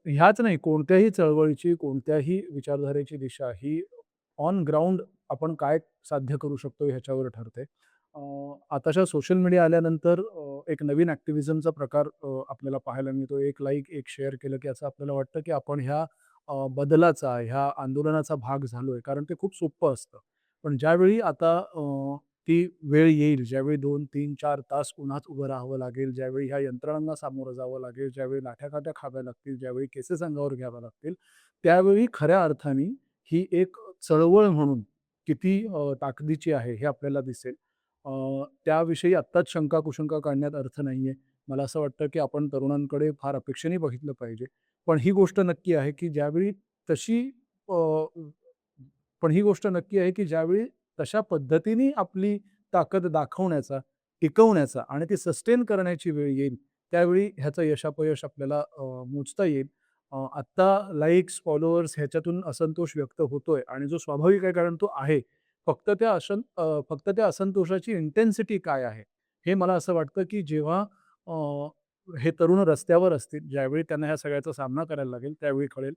ह्याच नाही, कोणत्याही चळवळीची, कोणत्याही विचारधारेची दिशा ही ऑन ग्राउंड आपण काय साध्य करू शकतो ह्याच्यावर ठरते. आताच्या सोशल मीडिया आल्यानंतर एक नवीन ॲक्टिव्हिजमचा प्रकार आपल्याला पाहायला मिळतो. एक लाईक, एक शेअर केलं, की असं आपल्याला वाटतं, की आपण ह्या बदलाचा, ह्या आंदोलनाचा भाग झालोय. कारण ते खूप सोपं असतं. पण ज्यावेळी आता ती वेळ येईल, ज्यावेळी 2, 3, 4 तास उन्हात उभं राहावं लागेल, ज्यावेळी ह्या यंत्रणांना सामोरं जावं लागेल, ज्यावेळी लाठ्या-काठ्या खाव्या लागतील, ज्यावेळी केसेस अंगावर घ्याव्या लागतील, त्यावेळी खऱ्या अर्थाने ही एक चळवळ म्हणून किती ताकदीची आहे हे आपल्याला दिसेल. त्याविषयी आत्ताच शंका-कुशंका काढण्यात अर्थ नाहीये. मला असं वाटतं, की आपण तरुणांकडे फार अपेक्षेने बघितलं पाहिजे. पण ही गोष्ट नक्की आहे, की ज्यावेळी तशी अ, पण ही गोष्ट नक्की आहे, की ज्यावेळी तशा पद्धतीने आपली ताकद दाखवण्याचा, टिकवण्याचा आणि ती सस्टेन करण्याची वेळ येईल, त्यावेळी ह्याचं यशापयश आपल्याला मोजता येईल. आत्ता लाइक्स, फॉलोअर्स ह्याच्यातून असंतोष व्यक्त होतोय आणि जो स्वाभाविक आहे कारण तो आहे. फक्त त्या असंतोषाची इंटेन्सिटी काय आहे? हे मला असं वाटतं, की जेव्हा हे तरुण रस्त्यावर असतील, ज्यावेळी त्यांना ह्या सगळ्याचा सामना करायला लागेल, त्यावेळी कळेल.